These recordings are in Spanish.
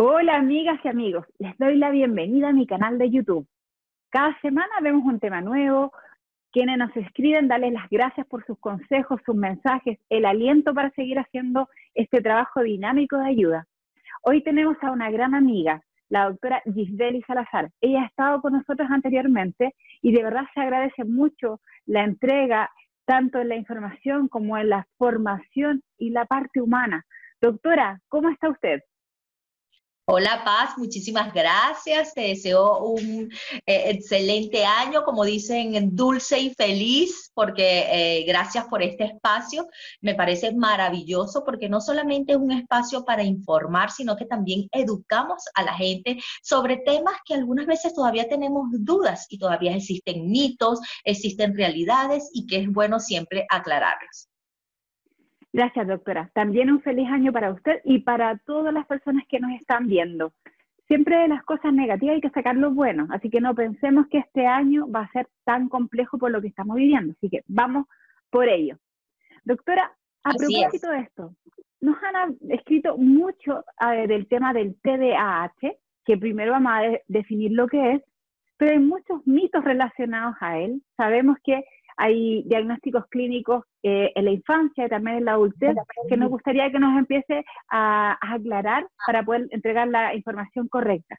Hola amigas y amigos, les doy la bienvenida a mi canal de YouTube. Cada semana vemos un tema nuevo. Quienes nos escriben, darles las gracias por sus consejos, sus mensajes, el aliento para seguir haciendo este trabajo dinámico de ayuda. Hoy tenemos a una gran amiga, la doctora Gisbeli Salazar. Ella ha estado con nosotros anteriormente y de verdad se agradece mucho la entrega, tanto en la información como en la formación y la parte humana. Doctora, ¿cómo está usted? Hola Paz, muchísimas gracias. Te deseo un excelente año, como dicen, dulce y feliz, porque gracias por este espacio. Me parece maravilloso porque no solamente es un espacio para informar, sino que también educamos a la gente sobre temas que algunas veces todavía tenemos dudas y todavía existen mitos, existen realidades y que es bueno siempre aclararlos. Gracias, doctora. También un feliz año para usted y para todas las personas que nos están viendo. Siempre de las cosas negativas hay que sacar lo bueno, así que no pensemos que este año va a ser tan complejo por lo que estamos viviendo, así que vamos por ello. Doctora, a Así es. propósito de esto, nos han escrito mucho del tema del TDAH, que primero vamos a definir lo que es, pero hay muchos mitos relacionados a él. Sabemos que hay diagnósticos clínicos en la infancia y también en la adultez, que nos gustaría que nos empiece a aclarar para poder entregar la información correcta.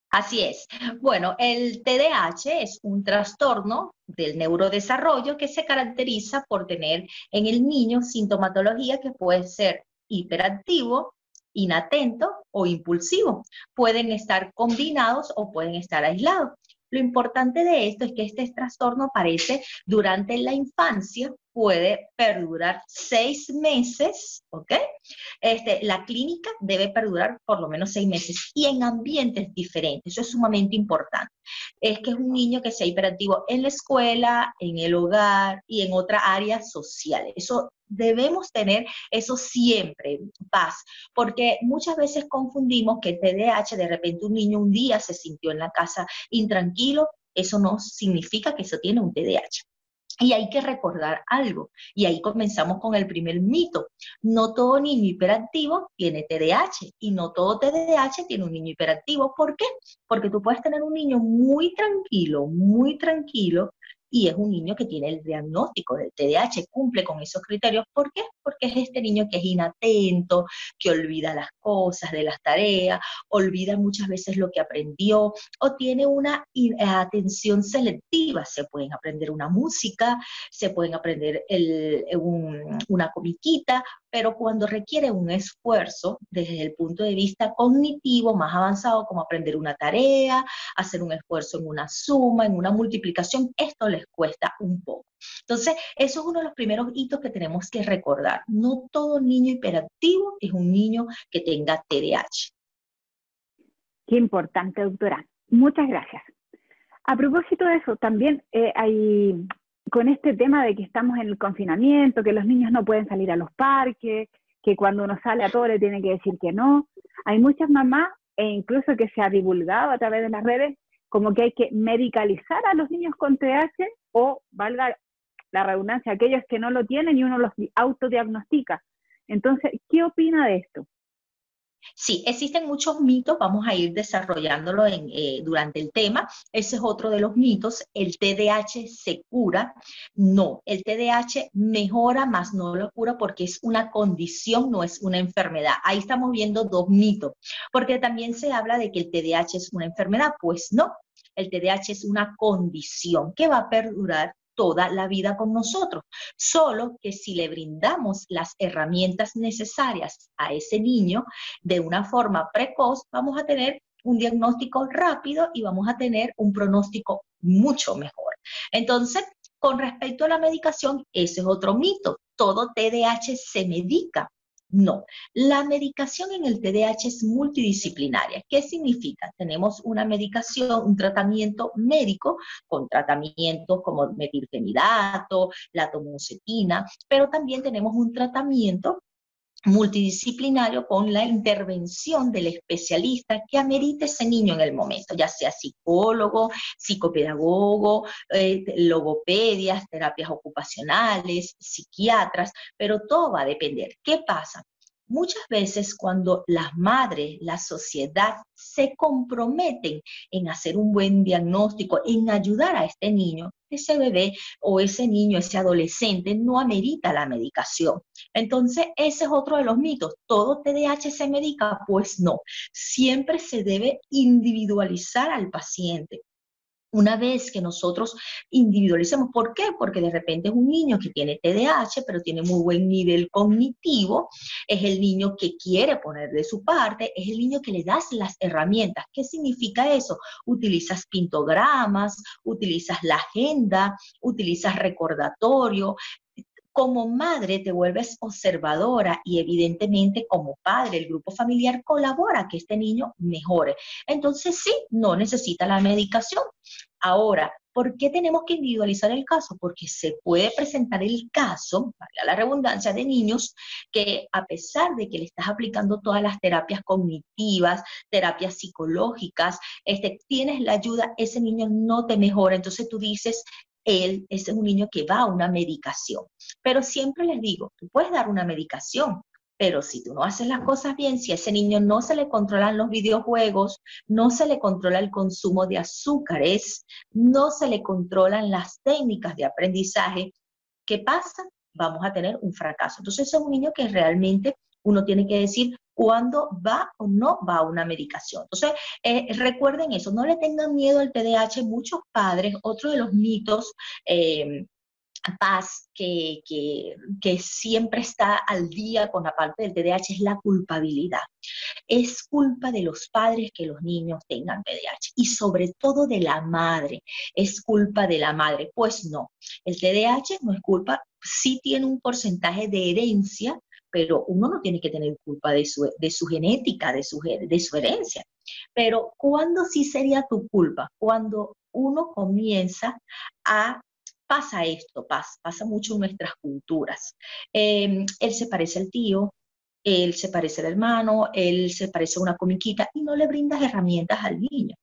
Así es. Bueno, el TDAH es un trastorno del neurodesarrollo que se caracteriza por tener en el niño sintomatología que puede ser hiperactivo, inatento o impulsivo. Pueden estar combinados o pueden estar aislados. Lo importante de esto es que este trastorno aparece durante la infancia, puede perdurar 6 meses, ¿ok? La clínica debe perdurar por lo menos 6 meses y en ambientes diferentes. Eso es sumamente importante. Es que es un niño que sea hiperactivo en la escuela, en el hogar y en otra área social. Eso debemos tener eso siempre, Paz, porque muchas veces confundimos que el TDAH, de repente un niño un día se sintió en la casa intranquilo, eso no significa que eso tiene un TDAH. Y hay que recordar algo, y ahí comenzamos con el primer mito. No todo niño hiperactivo tiene TDAH y no todo TDAH tiene un niño hiperactivo. ¿Por qué? Porque tú puedes tener un niño muy tranquilo, y es un niño que tiene el diagnóstico del TDAH, cumple con esos criterios. ¿Por qué? Porque es este niño que es inatento, que olvida las cosas de las tareas, olvida muchas veces lo que aprendió, o tiene una atención selectiva. Se pueden aprender una música, se pueden aprender una comiquita, pero cuando requiere un esfuerzo desde el punto de vista cognitivo más avanzado, como aprender una tarea, hacer un esfuerzo en una suma, en una multiplicación, esto les cuesta un poco. Entonces, eso es uno de los primeros hitos que tenemos que recordar. No todo niño hiperactivo es un niño que tenga TDAH. Qué importante, doctora. Muchas gracias. A propósito de eso, también hay, con este tema de que estamos en el confinamiento, que los niños no pueden salir a los parques, que cuando uno sale a todo le tiene que decir que no, hay muchas mamás, e incluso que se ha divulgado a través de las redes, como que hay que medicalizar a los niños con TDAH o, valga la redundancia, aquellos que no lo tienen y uno los autodiagnostica. Entonces, ¿qué opina de esto? Sí, existen muchos mitos, vamos a ir desarrollándolo durante el tema. Ese es otro de los mitos. ¿El TDAH se cura? No, el TDAH mejora, más no lo cura porque es una condición, no es una enfermedad. Ahí estamos viendo dos mitos, porque también se habla de que el TDAH es una enfermedad. Pues no, el TDAH es una condición que va a perdurar toda la vida con nosotros, solo que si le brindamos las herramientas necesarias a ese niño de una forma precoz, vamos a tener un diagnóstico rápido y vamos a tener un pronóstico mucho mejor. Entonces, con respecto a la medicación, ese es otro mito. Todo TDAH se medica. No, la medicación en el TDAH es multidisciplinaria. ¿Qué significa? Tenemos una medicación, un tratamiento médico con tratamientos como metilfenidato, la tomocetina, pero también tenemos un tratamiento multidisciplinario con la intervención del especialista que amerite ese niño en el momento, ya sea psicólogo, psicopedagogo, logopedias, terapias ocupacionales, psiquiatras, pero todo va a depender. ¿Qué pasa? Muchas veces cuando las madres, la sociedad se comprometen en hacer un buen diagnóstico, en ayudar a este niño, ese bebé o ese niño, ese adolescente no amerita la medicación. Entonces, ese es otro de los mitos. ¿Todo TDAH se medica? Pues no. Siempre se debe individualizar al paciente. Una vez que nosotros individualicemos, ¿por qué? Porque de repente es un niño que tiene TDAH, pero tiene muy buen nivel cognitivo, es el niño que quiere poner de su parte, es el niño que le das las herramientas. ¿Qué significa eso? Utilizas pintogramas, utilizas la agenda, utilizas recordatorio. Como madre te vuelves observadora y evidentemente como padre, el grupo familiar colabora a que este niño mejore. Entonces sí, no necesita la medicación. Ahora, ¿por qué tenemos que individualizar el caso? Porque se puede presentar el caso, valga la redundancia, de niños que a pesar de que le estás aplicando todas las terapias cognitivas, terapias psicológicas, tienes la ayuda, ese niño no te mejora. Entonces tú dices, ese es un niño que va a una medicación. Pero siempre les digo, tú puedes dar una medicación, pero si tú no haces las cosas bien, si a ese niño no se le controlan los videojuegos, no se le controla el consumo de azúcares, no se le controlan las técnicas de aprendizaje, ¿qué pasa? Vamos a tener un fracaso. Entonces es un niño que realmente uno tiene que decir cuándo va o no va a una medicación. Entonces, recuerden eso, no le tengan miedo al TDAH. Muchos padres, otro de los mitos, Paz, que siempre está al día con la parte del TDAH, es la culpabilidad. Es culpa de los padres que los niños tengan TDAH y sobre todo de la madre. Es culpa de la madre. Pues no, el TDAH no es culpa, sí tiene un porcentaje de herencia, pero uno no tiene que tener culpa de su genética, de su herencia. Pero ¿cuándo sí sería tu culpa? Cuando uno comienza a pasa esto, pasa mucho en nuestras culturas. Él se parece al tío, él se parece al hermano, él se parece a una comiquita y no le brindas herramientas al niño.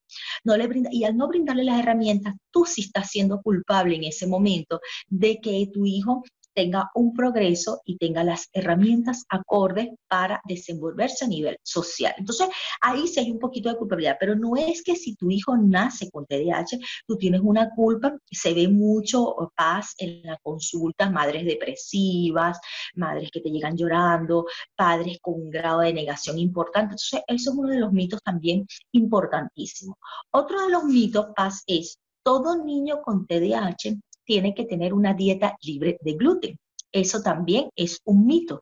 No le brinda, y al no brindarle las herramientas, tú sí estás siendo culpable en ese momento de que tu hijo tenga un progreso y tenga las herramientas acordes para desenvolverse a nivel social. Entonces, ahí sí hay un poquito de culpabilidad, pero no es que si tu hijo nace con TDAH, tú tienes una culpa. Se ve mucho Paz en la consulta, madres depresivas, madres que te llegan llorando, padres con un grado de negación importante. Entonces, eso es uno de los mitos también importantísimos. Otro de los mitos, Paz, es todo niño con TDAH tiene que tener una dieta libre de gluten. Eso también es un mito.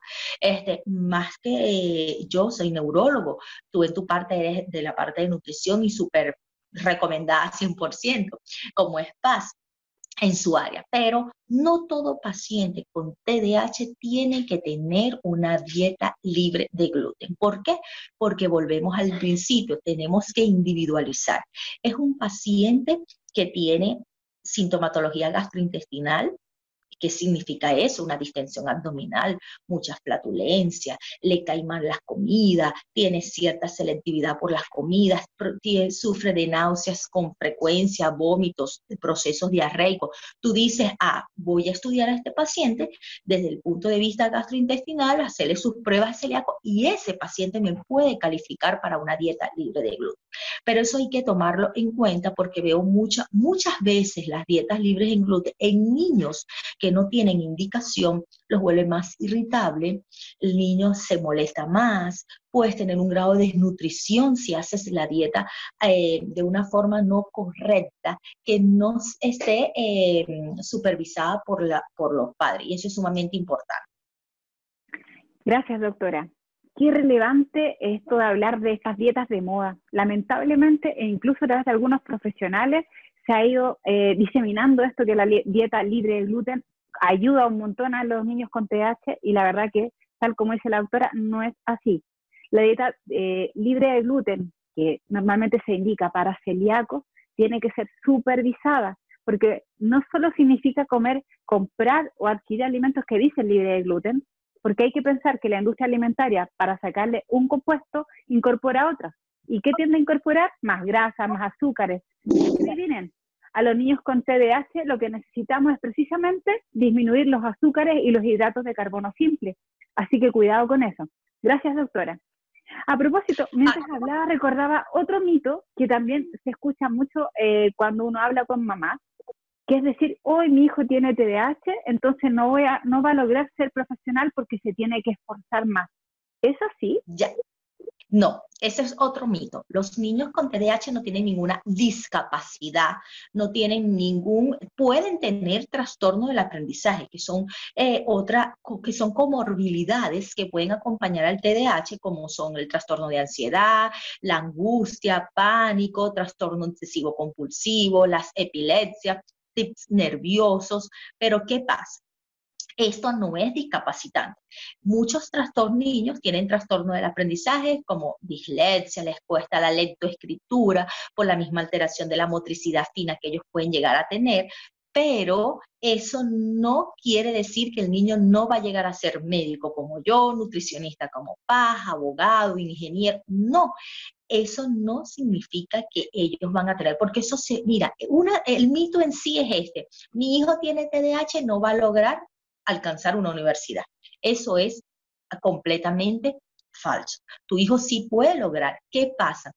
Más que yo soy neurólogo, tú en tu parte eres de la parte de nutrición y súper recomendada 100%, como es Paz en su área, pero no todo paciente con TDAH tiene que tener una dieta libre de gluten. ¿Por qué? Porque volvemos al principio, tenemos que individualizar. Es un paciente que tiene sintomatología gastrointestinal. ¿Qué significa eso? Una distensión abdominal, mucha flatulencia, le caen mal las comidas, tiene cierta selectividad por las comidas, sufre de náuseas con frecuencia, vómitos, procesos diarreicos. Tú dices, voy a estudiar a este paciente desde el punto de vista gastrointestinal, hacerle sus pruebas celíacas y ese paciente me puede calificar para una dieta libre de gluten. Pero eso hay que tomarlo en cuenta porque veo muchas veces las dietas libres en gluten en niños que no tienen indicación, los vuelve más irritable, el niño se molesta más, puedes tener un grado de desnutrición si haces la dieta de una forma no correcta, que no esté supervisada por los padres, y eso es sumamente importante. Gracias, doctora. Qué relevante esto de hablar de estas dietas de moda. Lamentablemente, e incluso a través de algunos profesionales, se ha ido diseminando esto que la dieta libre de gluten ayuda un montón a los niños con TDAH y la verdad que, tal como dice la doctora, no es así. La dieta libre de gluten, que normalmente se indica para celíacos, tiene que ser supervisada, porque no solo significa comprar o adquirir alimentos que dicen libre de gluten, porque hay que pensar que la industria alimentaria, para sacarle un compuesto, incorpora otras. ¿Y qué tiende a incorporar? Más grasa, más azúcares. Adivinen, a los niños con TDAH lo que necesitamos es precisamente disminuir los azúcares y los hidratos de carbono simple. Así que cuidado con eso. Gracias, doctora. A propósito, mientras hablaba, recordaba otro mito que también se escucha mucho cuando uno habla con mamás, que es decir, hoy mi hijo tiene TDAH, entonces no va a lograr ser profesional porque se tiene que esforzar más. ¿Es así? Ya. No, ese es otro mito. Los niños con TDAH no tienen ninguna discapacidad, no tienen pueden tener trastorno del aprendizaje, que son que son comorbilidades que pueden acompañar al TDAH, como son el trastorno de ansiedad, la angustia, pánico, trastorno obsesivo compulsivo, las epilepsias, tics nerviosos. Pero ¿qué pasa? Esto no es discapacitante. Muchos niños tienen trastorno del aprendizaje como dislexia, les cuesta la lectoescritura por la misma alteración de la motricidad fina que ellos pueden llegar a tener, pero eso no quiere decir que el niño no va a llegar a ser médico como yo, nutricionista como Paz, abogado, ingeniero. No, eso no significa que ellos van a tener, porque eso mira, el mito en sí es este: mi hijo tiene TDAH, no va a lograr alcanzar una universidad. Eso es completamente falso. Tu hijo sí puede lograr. ¿Qué pasa?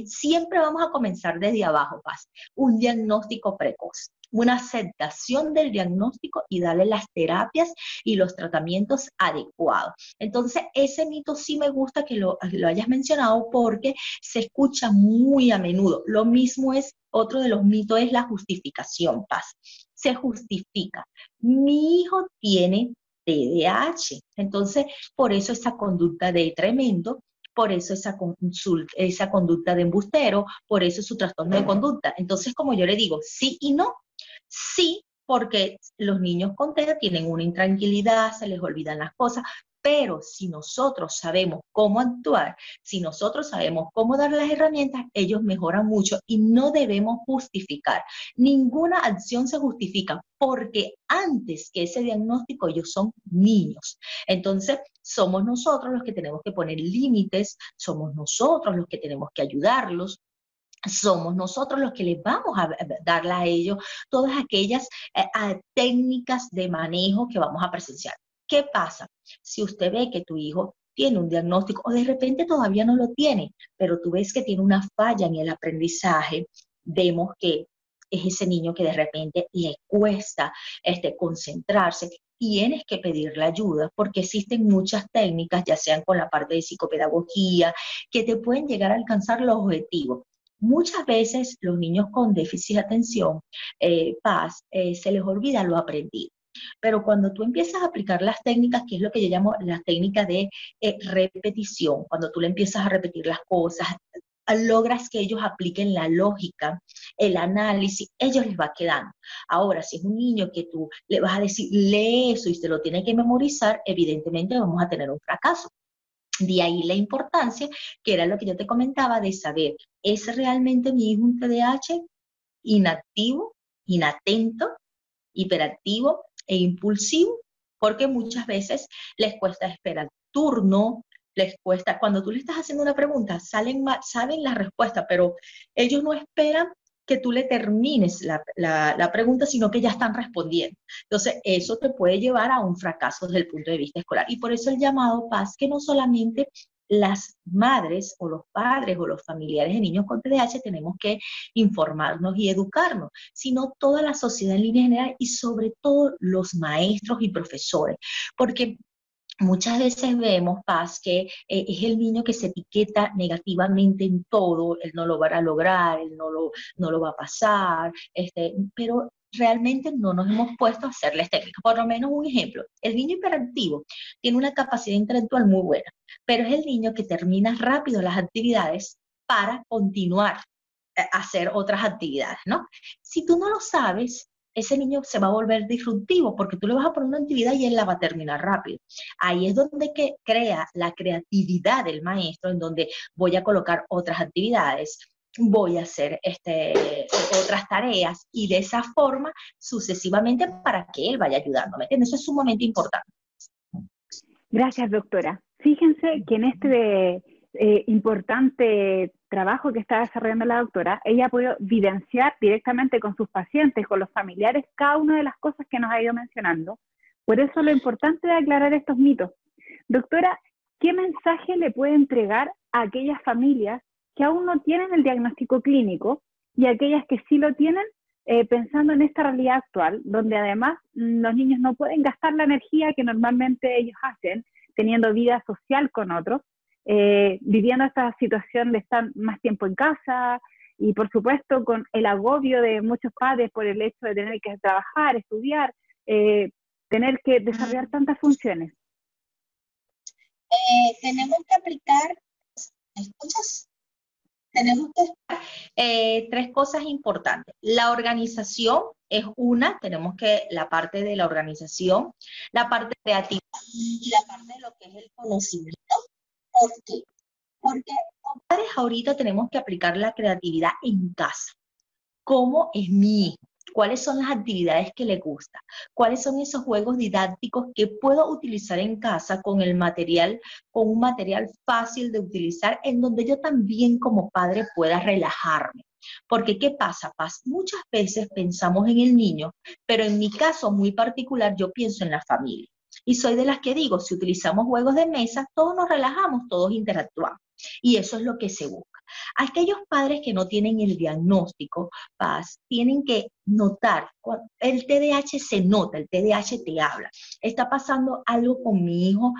Siempre vamos a comenzar desde abajo, Paz. Un diagnóstico precoz, una aceptación del diagnóstico y darle las terapias y los tratamientos adecuados. Entonces, ese mito sí me gusta que lo hayas mencionado, porque se escucha muy a menudo. Lo mismo es, otro de los mitos es la justificación, Paz. Se justifica. Mi hijo tiene TDAH, entonces por eso esa conducta de tremendo, por eso esa conducta de embustero, por eso su trastorno de conducta. Entonces, como yo le digo, sí y no. Sí, porque los niños con TEA tienen una intranquilidad, se les olvidan las cosas, pero si nosotros sabemos cómo actuar, si nosotros sabemos cómo dar las herramientas, ellos mejoran mucho y no debemos justificar. Ninguna acción se justifica, porque antes que ese diagnóstico ellos son niños. Entonces, somos nosotros los que tenemos que poner límites, somos nosotros los que tenemos que ayudarlos. Somos nosotros los que les vamos a darle a ellos todas aquellas técnicas de manejo que vamos a presenciar. ¿Qué pasa? Si usted ve que tu hijo tiene un diagnóstico, o de repente todavía no lo tiene, pero tú ves que tiene una falla en el aprendizaje, vemos que es ese niño que de repente le cuesta concentrarse, tienes que pedirle ayuda, porque existen muchas técnicas, ya sean con la parte de psicopedagogía, que te pueden llegar a alcanzar los objetivos. Muchas veces los niños con déficit de atención, Paz, se les olvida lo aprendido. Pero cuando tú empiezas a aplicar las técnicas, que es lo que yo llamo las técnicas de repetición, cuando tú le empiezas a repetir las cosas, logras que ellos apliquen la lógica, el análisis, ellos les va quedando. Ahora, si es un niño que tú le vas a decir, lee eso y se lo tiene que memorizar, evidentemente vamos a tener un fracaso. De ahí la importancia, que era lo que yo te comentaba, de saber, ¿es realmente mi hijo un TDAH inactivo, inatento, hiperactivo e impulsivo? Porque muchas veces les cuesta esperar turno, les cuesta, cuando tú le estás haciendo una pregunta, saben la respuesta, pero ellos no esperan que tú le termines la pregunta, sino que ya están respondiendo. Entonces, eso te puede llevar a un fracaso desde el punto de vista escolar. Y por eso el llamado, Paz, que no solamente las madres o los padres o los familiares de niños con TDAH tenemos que informarnos y educarnos, sino toda la sociedad en línea general y sobre todo los maestros y profesores. Porque muchas veces vemos, Paz, que es el niño que se etiqueta negativamente en todo, él no lo va a lograr, él no lo va a pasar, pero realmente no nos hemos puesto a hacerles técnicas. Por lo menos un ejemplo, el niño hiperactivo tiene una capacidad intelectual muy buena, pero es el niño que termina rápido las actividades para continuar a hacer otras actividades, ¿no? Si tú no lo sabes, ese niño se va a volver disruptivo, porque tú le vas a poner una actividad y él la va a terminar rápido. Ahí es donde crea la creatividad del maestro, en donde voy a colocar otras actividades, voy a hacer otras tareas, y de esa forma sucesivamente, para que él vaya ayudando. ¿Me entiendes? Eso es sumamente importante. Gracias, doctora. Fíjense que en este importante trabajo que está desarrollando la doctora, ella ha podido evidenciar directamente con sus pacientes, con los familiares, cada una de las cosas que nos ha ido mencionando. Por eso lo importante de aclarar estos mitos. Doctora, ¿qué mensaje le puede entregar a aquellas familias que aún no tienen el diagnóstico clínico y aquellas que sí lo tienen, pensando en esta realidad actual, donde además los niños no pueden gastar la energía que normalmente ellos hacen, teniendo vida social con otros, viviendo esta situación de estar más tiempo en casa y por supuesto con el agobio de muchos padres por el hecho de tener que trabajar, estudiar, tener que desarrollar tantas funciones? Tenemos que aplicar, ¿me escuchas? Tenemos que tres cosas importantes. La organización es una, tenemos que la parte de la organización, la parte creativa y la parte de lo que es el conocimiento. ¿Por qué? Porque como padres ahorita tenemos que aplicar la creatividad en casa. ¿Cómo es mi hijo? ¿Cuáles son las actividades que le gusta? ¿Cuáles son esos juegos didácticos que puedo utilizar en casa con el material, con un material fácil de utilizar, en donde yo también como padre pueda relajarme? Porque ¿qué pasa, Paz? Muchas veces pensamos en el niño, pero en mi caso muy particular yo pienso en la familia. Y soy de las que digo, si utilizamos juegos de mesa, todos nos relajamos, todos interactuamos. Y eso es lo que se busca. Aquellos padres que no tienen el diagnóstico, Paz, tienen que notar, el TDAH se nota, el TDAH te habla. Está pasando algo con mi hijo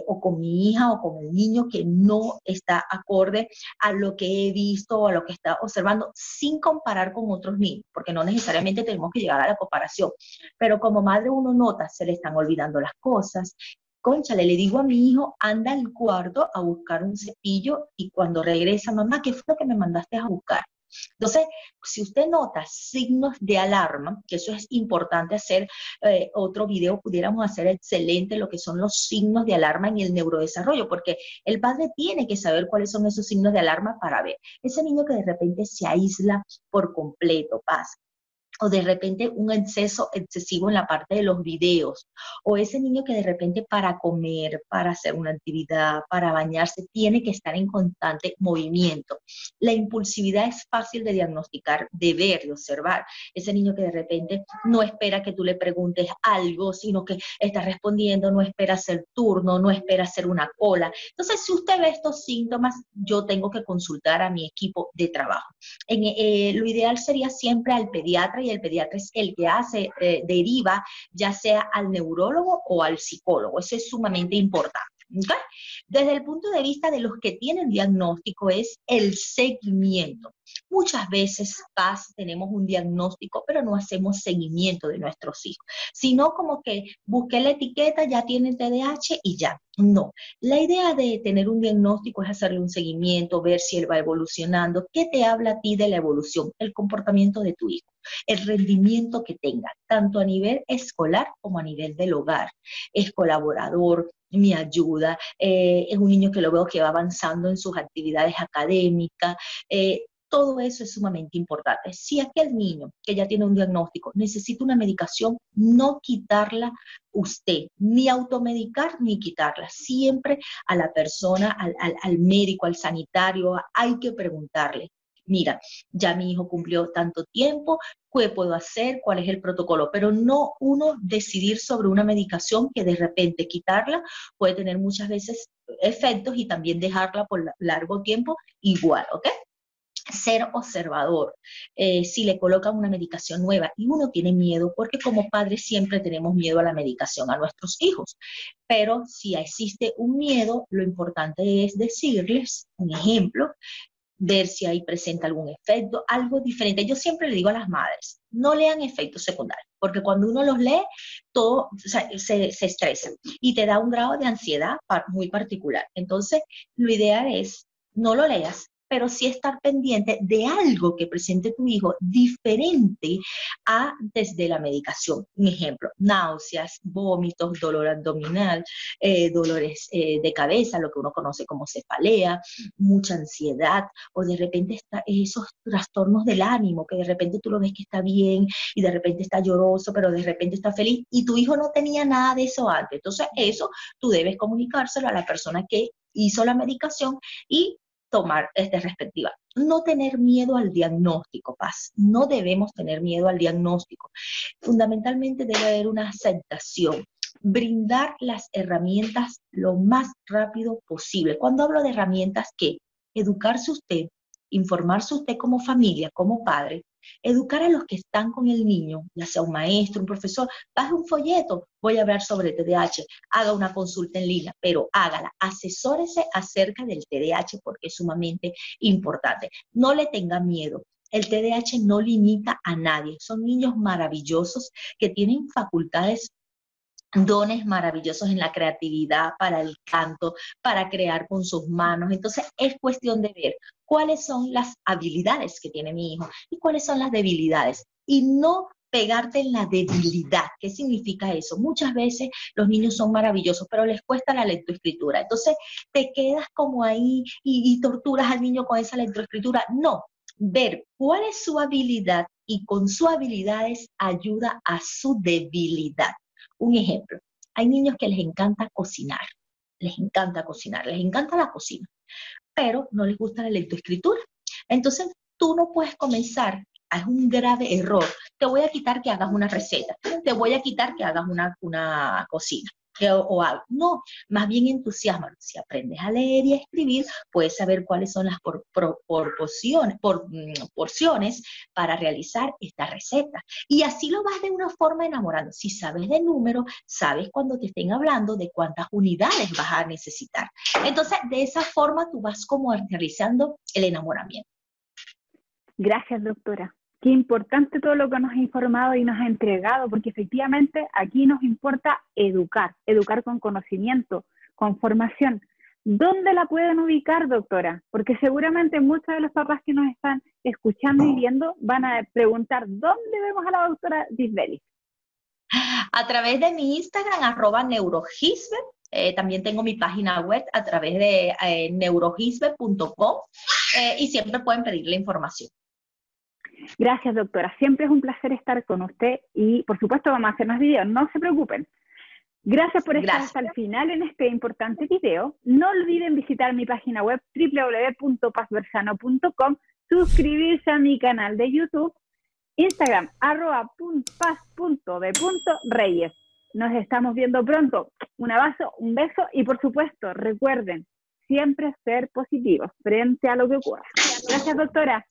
o con mi hija o con el niño que no está acorde a lo que he visto o a lo que está observando, sin comparar con otros niños, porque no necesariamente tenemos que llegar a la comparación. Pero como madre uno nota, se le están olvidando las cosas. Cónchale, le digo a mi hijo, anda al cuarto a buscar un cepillo y cuando regresa, mamá, ¿qué fue lo que me mandaste a buscar? Entonces, si usted nota signos de alarma, que eso es importante hacer, otro video pudiéramos hacer excelente, lo que son los signos de alarma en el neurodesarrollo, porque el padre tiene que saber cuáles son esos signos de alarma para ver. Ese niño que de repente se aísla por completo, pasa. O de repente un exceso excesivo en la parte de los videos, o ese niño que de repente para comer, para hacer una actividad, para bañarse, tiene que estar en constante movimiento. La impulsividad es fácil de diagnosticar, de ver, de observar. Ese niño que de repente no espera que tú le preguntes algo, sino que está respondiendo, no espera hacer turno, no espera hacer una cola. Entonces, si usted ve estos síntomas, yo tengo que consultar a mi equipo de trabajo. Lo ideal sería siempre al pediatra, y el pediatra es el que hace, deriva ya sea al neurólogo o al psicólogo. Eso es sumamente importante. ¿Okay? Desde el punto de vista de los que tienen diagnóstico es el seguimiento. Muchas veces, Paz, tenemos un diagnóstico, pero no hacemos seguimiento de nuestros hijos, sino como que busqué la etiqueta, ya tiene TDAH y ya. No, la idea de tener un diagnóstico es hacerle un seguimiento, ver si él va evolucionando. ¿Qué te habla a ti de la evolución? El comportamiento de tu hijo, el rendimiento que tenga, tanto a nivel escolar como a nivel del hogar. Es colaborador, me ayuda, es un niño que lo veo que va avanzando en sus actividades académicas, todo eso es sumamente importante. Si aquel niño que ya tiene un diagnóstico necesita una medicación, no quitarla usted, ni automedicar ni quitarla. Siempre a la persona, al médico, al sanitario, hay que preguntarle. Mira, ya mi hijo cumplió tanto tiempo, ¿qué puedo hacer? ¿Cuál es el protocolo? Pero no uno decidir sobre una medicación que de repente quitarla puede tener muchas veces efectos y también dejarla por largo tiempo igual, ¿ok? Ser observador, si le colocan una medicación nueva y uno tiene miedo, porque como padres siempre tenemos miedo a la medicación a nuestros hijos, pero si existe un miedo, lo importante es decirles, un ejemplo, ver si ahí presenta algún efecto, algo diferente. Yo siempre le digo a las madres, no lean efectos secundarios, porque cuando uno los lee, todo se estresa y te da un grado de ansiedad muy particular. Entonces, lo ideal es, no lo leas, pero sí estar pendiente de algo que presente tu hijo diferente antes de la medicación. Un ejemplo, náuseas, vómitos, dolor abdominal, dolores de cabeza, lo que uno conoce como cefalea, mucha ansiedad, o de repente esos trastornos del ánimo, que de repente tú lo ves que está bien y de repente está lloroso, pero de repente está feliz y tu hijo no tenía nada de eso antes. Entonces eso tú debes comunicárselo a la persona que hizo la medicación y tomar respectiva. No tener miedo al diagnóstico, Paz. No debemos tener miedo al diagnóstico. Fundamentalmente debe haber una aceptación. brindar las herramientas lo más rápido posible. Cuando hablo de herramientas, ¿qué? Educarse usted, informarse usted como familia, como padre, educar a los que están con el niño, ya sea un maestro, un profesor, baje un folleto, voy a hablar sobre TDAH, haga una consulta en línea, pero hágala, asesórese acerca del TDAH porque es sumamente importante. No le tenga miedo. El TDAH no limita a nadie. Son niños maravillosos que tienen facultades, dones maravillosos en la creatividad, para el canto, para crear con sus manos. Entonces es cuestión de ver cuáles son las habilidades que tiene mi hijo y cuáles son las debilidades. Y no pegarte en la debilidad. ¿Qué significa eso? Muchas veces los niños son maravillosos, pero les cuesta la lectoescritura. Entonces te quedas como ahí y torturas al niño con esa lectoescritura. No, ver cuál es su habilidad y con sus habilidades ayuda a su debilidad. Un ejemplo, hay niños que les encanta cocinar, les encanta cocinar, les encanta la cocina, pero no les gusta la lectoescritura. Entonces, tú no puedes comenzar, es un grave error. Te voy a quitar que hagas una receta, te voy a quitar que hagas una cocina. O algo. No, más bien entusiasma. Si aprendes a leer y a escribir, puedes saber cuáles son las porciones para realizar esta receta. Y así lo vas de una forma enamorando. Si sabes de números, sabes cuando te estén hablando de cuántas unidades vas a necesitar. Entonces, de esa forma tú vas como realizando el enamoramiento. Gracias, doctora. Qué importante todo lo que nos ha informado y nos ha entregado, porque efectivamente aquí nos importa educar con conocimiento, con formación. ¿Dónde la pueden ubicar, doctora? Porque seguramente muchos de los papás que nos están escuchando y viendo van a preguntar, ¿dónde vemos a la doctora Gisbelis? A través de mi Instagram, @neurogisbert. También tengo mi página web a través de neurogisbert.com y siempre pueden pedir la información. Gracias, doctora. Siempre es un placer estar con usted y, por supuesto, vamos a hacer más videos. No se preocupen. Gracias por estar hasta el final en este importante video. No olviden visitar mi página web www.pazversano.com, suscribirse a mi canal de YouTube, Instagram @paz.de.reyes. Nos estamos viendo pronto. Un abrazo, un beso y, por supuesto, recuerden siempre ser positivos frente a lo que ocurra. Gracias, doctora.